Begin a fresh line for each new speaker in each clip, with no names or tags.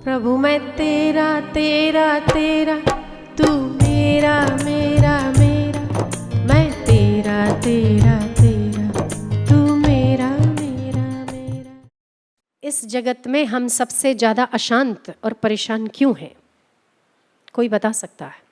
प्रभु मैं तेरा तेरा तेरा, तू मेरा मेरा मेरा, मैं तेरा तेरा तेरा, तू मेरा मेरा मेरा। इस जगत में हम सबसे ज़्यादा अशांत और परेशान क्यों हैं? कोई बता सकता है?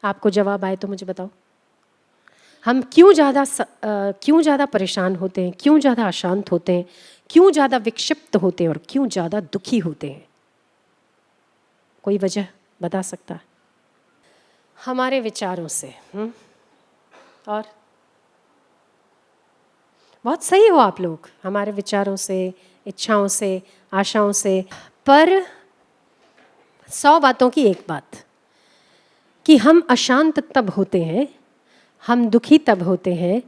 आपको जवाब आए तो मुझे बताओ। हम क्यों ज़्यादा परेशान होते हैं, क्यों ज़्यादा अशांत होते हैं, क्यों ज़्यादा विक्षिप्त होते हैं और क्यों ज़्यादा दुखी होते हैं? कोई वजह बता सकता है? हमारे विचारों से। और बहुत सही हो आप लोग, हमारे विचारों से, इच्छाओं से, आशाओं से। पर 100 बातों की एक बात कि हम अशांत तब होते हैं, हम दुखी तब होते हैं,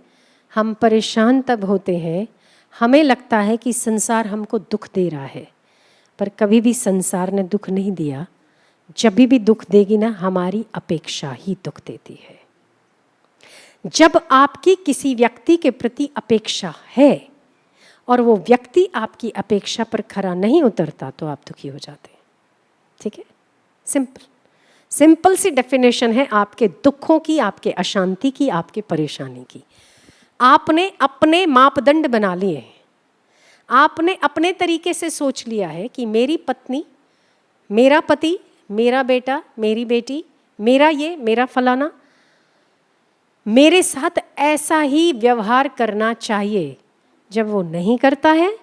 हम परेशान तब होते हैं, हमें लगता है कि संसार हमको दुख दे रहा है, पर कभी भी संसार ने दुख नहीं दिया। जब भी दुख देगी ना, हमारी अपेक्षा ही दुख देती है। जब आपकी किसी व्यक्ति के प्रति अपेक्षा है और वो व्यक्ति आपकी अपेक्षा पर खरा नहीं उतरता तो आप दुखी हो जाते हैं। ठीक है? सिंपल सी डेफिनेशन है आपके दुखों की, आपके अशांति की, आपके परेशानी की। आपने अपने मापदंड बना लिए हैं, आपने अपने तरीके से सोच लिया है कि मेरी पत्नी, मेरा पति, मेरा बेटा, मेरी बेटी, मेरा ये, मेरा फलाना मेरे साथ ऐसा ही व्यवहार करना चाहिए। जब वो नहीं करता है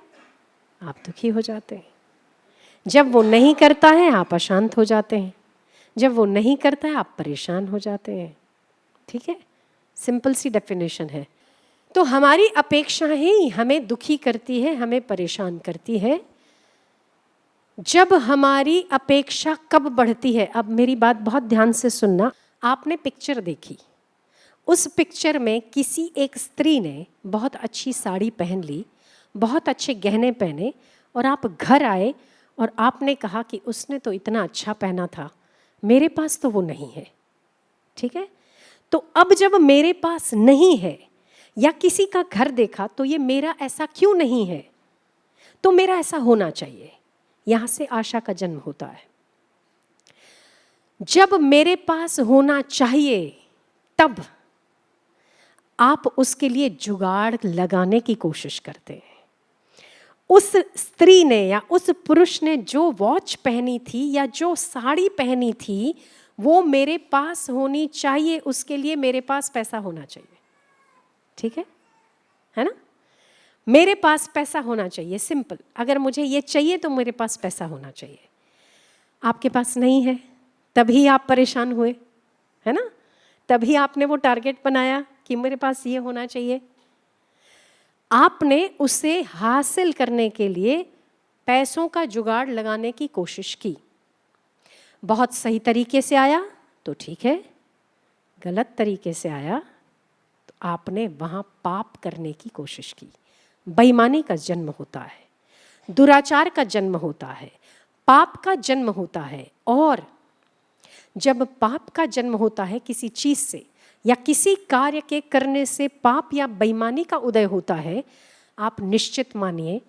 आप दुखी हो जाते हैं, जब वो नहीं करता है आप अशांत हो जाते हैं, जब वो नहीं करता है आप परेशान हो जाते हैं। ठीक है? सिंपल सी डेफिनेशन है। तो हमारी अपेक्षा ही हमें दुखी करती है, हमें परेशान करती है। जब हमारी अपेक्षा कब बढ़ती है? अब मेरी बात बहुत ध्यान से सुनना। आपने पिक्चर देखी, उस पिक्चर में किसी एक स्त्री ने बहुत अच्छी साड़ी पहन ली, बहुत अच्छे गहने पहने, और आप घर आए और आपने कहा कि उसने तो इतना अच्छा पहना था, मेरे पास तो वो नहीं है। ठीक है? तो अब जब मेरे पास नहीं है या किसी का घर देखा तो ये मेरा ऐसा क्यों नहीं है, तो मेरा ऐसा होना चाहिए। यहां से आशा का जन्म होता है। जब मेरे पास होना चाहिए तब आप उसके लिए जुगाड़ लगाने की कोशिश करते हैं। उस स्त्री ने या उस पुरुष ने जो वॉच पहनी थी या जो साड़ी पहनी थी वो मेरे पास होनी चाहिए, उसके लिए मेरे पास पैसा होना चाहिए। ठीक है ना? मेरे पास पैसा होना चाहिए, सिंपल। अगर मुझे ये चाहिए तो मेरे पास पैसा होना चाहिए। आपके पास नहीं है तभी आप परेशान हुए, है ना? तभी आपने वो टारगेट बनाया कि मेरे पास ये होना चाहिए। आपने उसे हासिल करने के लिए पैसों का जुगाड़ लगाने की कोशिश की। बहुत सही तरीके से आया तो ठीक है, गलत तरीके से आया तो आपने वहाँ पाप करने की कोशिश की। बेईमानी का जन्म होता है, दुराचार का जन्म होता है, पाप का जन्म होता है। और जब पाप का जन्म होता है किसी चीज़ से या किसी कार्य के करने से, पाप या बेईमानी का उदय होता है, आप निश्चित मानिए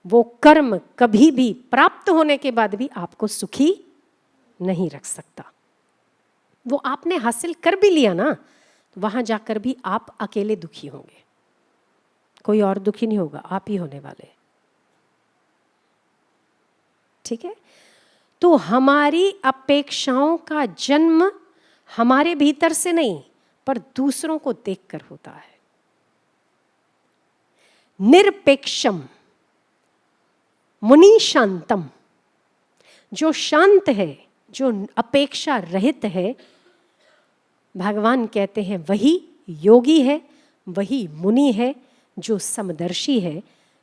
वो कर्म कभी भी प्राप्त होने के बाद भी आपको सुखी नहीं रख सकता। वो आपने हासिल कर भी लिया ना, तो वहां जाकर भी आप अकेले दुखी होंगे, कोई और दुखी नहीं होगा, आप ही होने वाले। ठीक है? तो हमारी अपेक्षाओं का जन्म हमारे भीतर से नहीं पर दूसरों को देखकर होता है। निरपेक्षम मुनि शांतम, जो शांत है, जो अपेक्षा रहित है, भगवान कहते हैं वही योगी है, वही मुनि है जो समदर्शी है।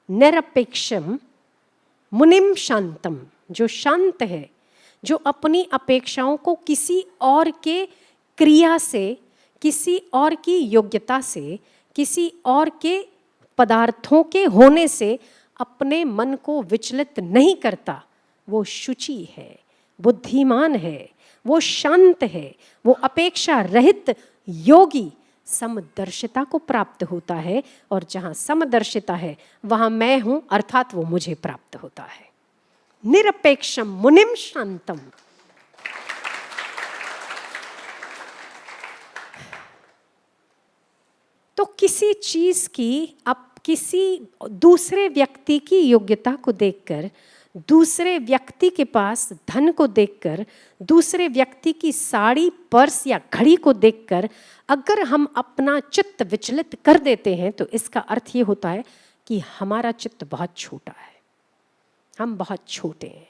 निरपेक्षम मुनिम शांतम, जो शांत है, जो अपनी अपेक्षाओं को किसी और के क्रिया से, किसी और की योग्यता से, किसी और के पदार्थों के होने से अपने मन को विचलित नहीं करता, वो शुचि है, बुद्धिमान है, वो शांत है, वो अपेक्षा रहित योगी समदर्शिता को प्राप्त होता है। और जहाँ समदर्शिता है वहाँ मैं हूँ, अर्थात वो मुझे प्राप्त होता है। निरपेक्षम मुनिम शांतम। तो किसी चीज की, अब किसी दूसरे व्यक्ति की योग्यता को देखकर, दूसरे व्यक्ति के पास धन को देखकर, दूसरे व्यक्ति की साड़ी, पर्स या घड़ी को देखकर अगर हम अपना चित्त विचलित कर देते हैं तो इसका अर्थ ये होता है कि हमारा चित्त बहुत छोटा है, हम बहुत छोटे हैं।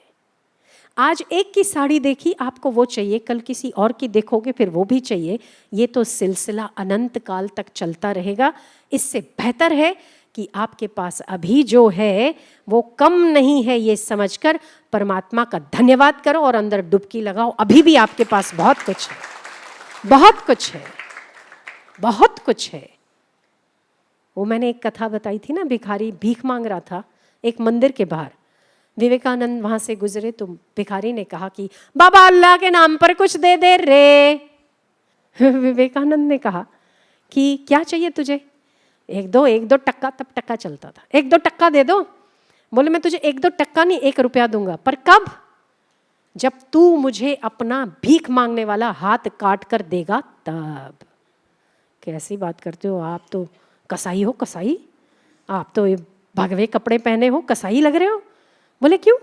आज एक की साड़ी देखी, आपको वो चाहिए, कल किसी और की देखोगे फिर वो भी चाहिए। ये तो सिलसिला अनंत काल तक चलता रहेगा। इससे बेहतर है कि आपके पास अभी जो है वो कम नहीं है, ये समझकर परमात्मा का धन्यवाद करो और अंदर डुबकी लगाओ। अभी भी आपके पास बहुत कुछ है, बहुत कुछ है, बहुत कुछ है। वो मैंने एक कथा बताई थी ना, भिखारी भीख मांग रहा था एक मंदिर के बाहर। विवेकानंद वहां से गुजरे तो भिखारी ने कहा कि बाबा अल्लाह के नाम पर कुछ दे दे रे। विवेकानंद ने कहा कि क्या चाहिए तुझे? एक दो टक्का, तब टक्का चलता था, 1-2 टक्का दे दो। बोले मैं तुझे 1-2 टक्का नहीं, 1 रुपया दूंगा, पर कब? जब तू मुझे अपना भीख मांगने वाला हाथ काट कर देगा तब। कैसी बात करते हो आप, तो कसाई हो, कसाई? आप तो भगवे कपड़े पहने हो, कसाई लग रहे हो। बोले क्यों?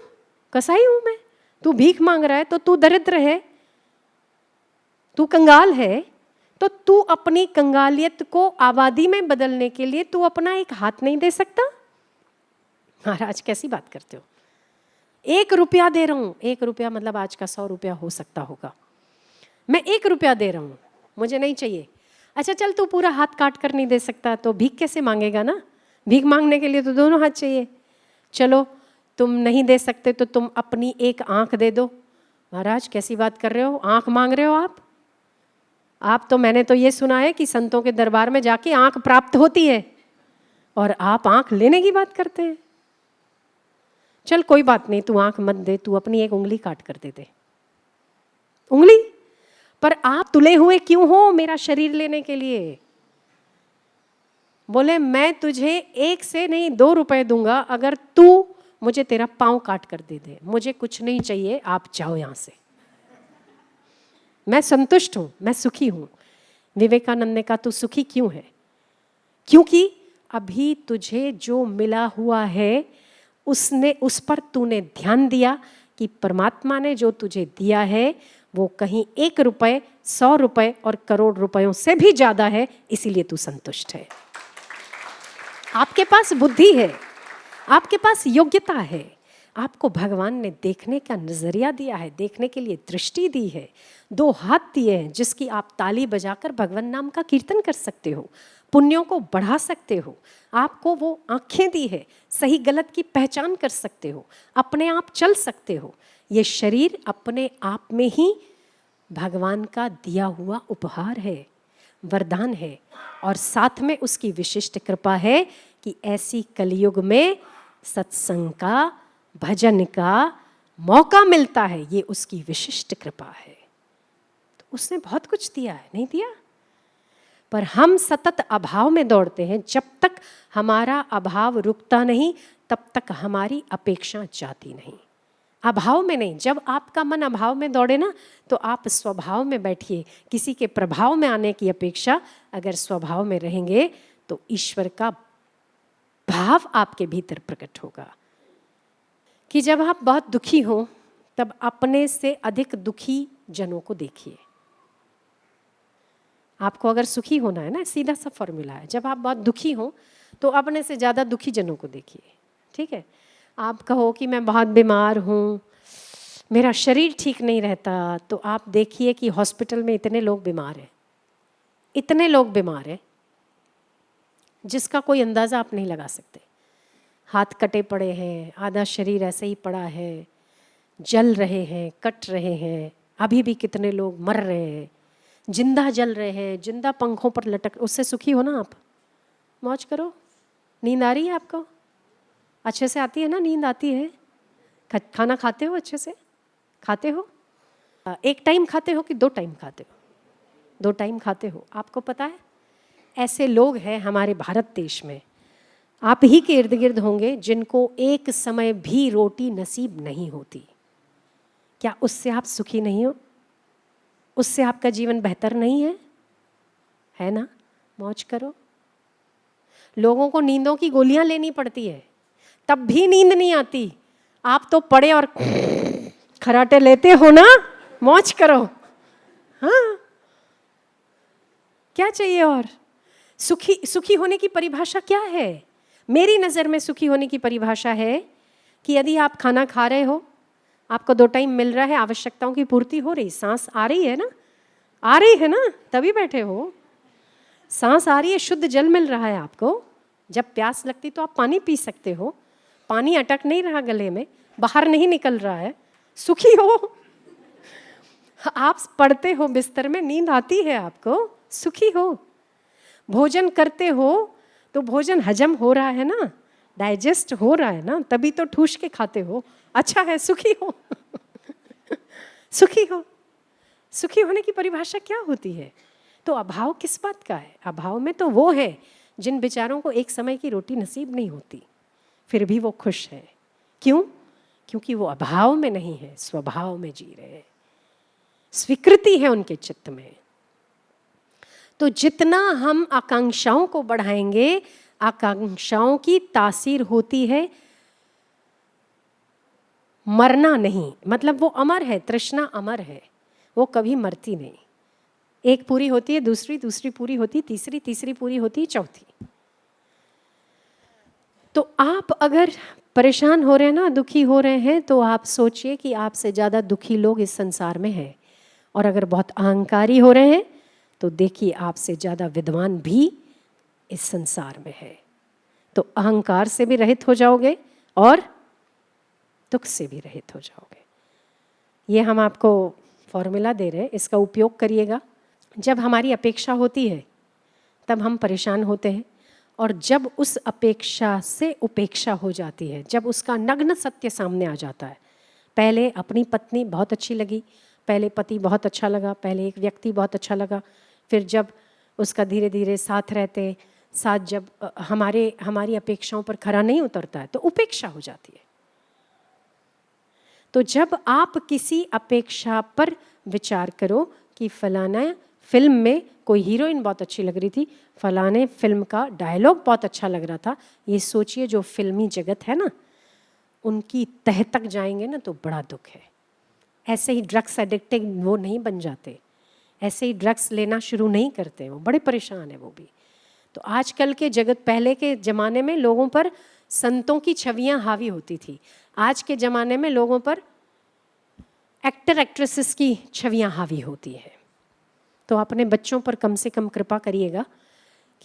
कसाई हूं मैं। तू भीख मांग रहा है तो तू दरिद्र है, तू कंगाल है, तो तू अपनी कंगालियत को आबादी में बदलने के लिए तू अपना एक हाथ नहीं दे सकता? महाराज कैसी बात करते हो? 1 रुपया दे रहा हूं, 1 रुपया मतलब आज का 100 रुपया हो सकता होगा। मैं 1 रुपया दे रहा हूं, मुझे नहीं चाहिए। अच्छा चल, तू पूरा हाथ काट कर नहीं दे सकता तो भीख कैसे मांगेगा ना? भीख मांगने के लिए तो दोनों हाथ चाहिए। चलो तुम नहीं दे सकते तो तुम अपनी एक आंख दे दो। महाराज कैसी बात कर रहे हो, आंख मांग रहे हो आप तो, मैंने तो ये सुना है कि संतों के दरबार में जाके आंख प्राप्त होती है और आप आंख लेने की बात करते हैं। चल कोई बात नहीं, तू आंख मत दे, तू अपनी एक उंगली काट कर दे दे। उंगली? पर आप तुले हुए क्यों हो मेरा शरीर लेने के लिए? बोले मैं तुझे 1 से नहीं 2 रुपए दूंगा अगर तू मुझे तेरा पांव काट कर दे दे। मुझे कुछ नहीं चाहिए, आप जाओ यहां से, मैं संतुष्ट हूं, मैं सुखी हूं। विवेकानंद ने कहा तू सुखी क्यों है? क्योंकि अभी तुझे जो मिला हुआ है उस पर तूने ध्यान दिया कि परमात्मा ने जो तुझे दिया है वो कहीं 1 रुपए, 100 रुपए और करोड़ रुपयों से भी ज्यादा है, इसीलिए तू संतुष्ट है। आपके पास बुद्धि है, आपके पास योग्यता है, आपको भगवान ने देखने का नजरिया दिया है, देखने के लिए दृष्टि दी है, 2 हाथ दिए हैं जिसकी आप ताली बजाकर भगवान नाम का कीर्तन कर सकते हो, पुण्यों को बढ़ा सकते हो। आपको वो आंखें दी है, सही गलत की पहचान कर सकते हो, अपने आप चल सकते हो। ये शरीर अपने आप में ही भगवान का दिया हुआ उपहार है, वरदान है, और साथ में उसकी विशिष्ट कृपा है कि ऐसी कलयुग में सत्संग का, भजन का मौका मिलता है। ये उसकी विशिष्ट कृपा है। तो उसने बहुत कुछ दिया है, नहीं दिया? पर हम सतत अभाव में दौड़ते हैं। जब तक हमारा अभाव रुकता नहीं तब तक हमारी अपेक्षा जाती नहीं। अभाव में नहीं, जब आपका मन अभाव में दौड़े ना तो आप स्वभाव में बैठिए। किसी के प्रभाव में आने की अपेक्षा अगर स्वभाव में रहेंगे तो ईश्वर का भाव आपके भीतर प्रकट होगा। कि जब आप बहुत दुखी हो तब अपने से अधिक दुखी जनों को देखिए। आपको अगर सुखी होना है ना, सीधा सा फॉर्मूला है, जब आप बहुत दुखी हो तो अपने से ज़्यादा दुखी जनों को देखिए। ठीक है? आप कहो कि मैं बहुत बीमार हूँ, मेरा शरीर ठीक नहीं रहता, तो आप देखिए कि हॉस्पिटल में इतने लोग बीमार हैं, इतने लोग बीमार हैं जिसका कोई अंदाज़ा आप नहीं लगा सकते। हाथ कटे पड़े हैं, आधा शरीर ऐसे ही पड़ा है, जल रहे हैं, कट रहे हैं, अभी भी कितने लोग मर रहे हैं, जिंदा जल रहे हैं, जिंदा पंखों पर लटक। उससे सुखी हो ना आप? मौज करो। नींद आ रही है आपको? अच्छे से आती है ना? नींद आती है? खाना खाते हो अच्छे से? खाते हो? 1 टाइम खाते हो कि 2 टाइम खाते हो? 2 टाइम खाते हो। आपको पता है ऐसे लोग हैं हमारे भारत देश में, आप ही के इर्द गिर्द होंगे जिनको एक समय भी रोटी नसीब नहीं होती। क्या उससे आप सुखी नहीं हो? उससे आपका जीवन बेहतर नहीं है ना? मौज करो। लोगों को नींदों की गोलियां लेनी पड़ती है, तब भी नींद नहीं आती। आप तो पड़े और खराटे लेते हो ना, मौज करो। हाँ, क्या चाहिए और? सुखी होने की परिभाषा क्या है? मेरी नज़र में सुखी होने की परिभाषा है कि यदि आप खाना खा रहे हो, आपको 2 टाइम मिल रहा है, आवश्यकताओं की पूर्ति हो रही, सांस आ रही है ना, आ रही है ना, तभी बैठे हो। सांस आ रही है, शुद्ध जल मिल रहा है आपको। जब प्यास लगती तो आप पानी पी सकते हो, पानी अटक नहीं रहा गले में, बाहर नहीं निकल रहा है, सुखी हो। आप पड़ते हो बिस्तर में, नींद आती है आपको, सुखी हो। भोजन करते हो तो भोजन हजम हो रहा है ना, डाइजेस्ट हो रहा है ना, तभी तो ठूस के खाते हो, अच्छा है, सुखी हो। सुखी हो। सुखी होने की परिभाषा क्या होती है? तो अभाव किस बात का है? अभाव में तो वो है जिन बेचारों को एक समय की रोटी नसीब नहीं होती, फिर भी वो खुश है। क्यों? क्योंकि वो अभाव में नहीं है, स्वभाव में जी रहे हैं, स्वीकृति है उनके चित्त में। तो जितना हम आकांक्षाओं को बढ़ाएंगे, आकांक्षाओं की तासीर होती है मरना नहीं, मतलब वो अमर है, तृष्णा अमर है, वो कभी मरती नहीं। एक पूरी होती है, दूसरी पूरी होती है, तीसरी पूरी होती है, चौथी। तो आप अगर परेशान हो रहे हैं ना, दुखी हो रहे हैं, तो आप सोचिए कि आपसे ज़्यादा दुखी लोग इस संसार में हैं। और अगर बहुत अहंकारी हो रहे हैं तो देखिए आपसे ज़्यादा विद्वान भी इस संसार में है। तो अहंकार से भी रहित हो जाओगे और दुख से भी रहित हो जाओगे। ये हम आपको फॉर्मूला दे रहे हैं, इसका उपयोग करिएगा। जब हमारी अपेक्षा होती है तब हम परेशान होते हैं, और जब उस अपेक्षा से उपेक्षा हो जाती है, जब उसका नग्न सत्य सामने आ जाता है, पहले अपनी पत्नी बहुत अच्छी लगी, पहले पति बहुत अच्छा लगा, पहले एक व्यक्ति बहुत अच्छा लगा, फिर जब उसका धीरे धीरे साथ रहते साथ जब हमारी अपेक्षाओं पर खरा नहीं उतरता है तो उपेक्षा हो जाती है। तो जब आप किसी अपेक्षा पर विचार करो कि फलाना फिल्म में कोई हीरोइन बहुत अच्छी लग रही थी, फलाने फिल्म का डायलॉग बहुत अच्छा लग रहा था, ये सोचिए जो फिल्मी जगत है ना, उनकी तह तक जाएंगे ना तो बड़ा दुख है। ऐसे ही ड्रग्स एडिक्टेड वो नहीं बन जाते, ऐसे ही ड्रग्स लेना शुरू नहीं करते, वो बड़े परेशान है वो भी। तो आजकल के जगत, पहले के ज़माने में लोगों पर संतों की छवियां हावी होती थी, आज के ज़माने में लोगों पर एक्टर एक्ट्रेसेस की छवियां हावी होती है। तो अपने बच्चों पर कम से कम कृपा करिएगा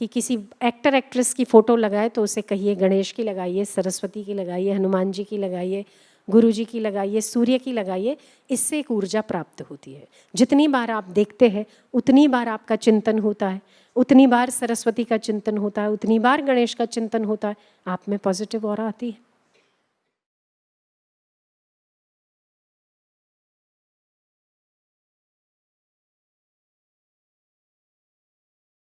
कि किसी एक्टर एक्ट्रेस की फ़ोटो लगाए तो उसे कहिए गणेश की लगाइए, सरस्वती की लगाइए, हनुमान जी की लगाइए, गुरु जी की लगाइए, सूर्य की लगाइए। इससे एक ऊर्जा प्राप्त होती है। जितनी बार आप देखते हैं उतनी बार आपका चिंतन होता है, उतनी बार सरस्वती का चिंतन होता है, उतनी बार गणेश का चिंतन होता है, आप में पॉजिटिव ऑरा आती है।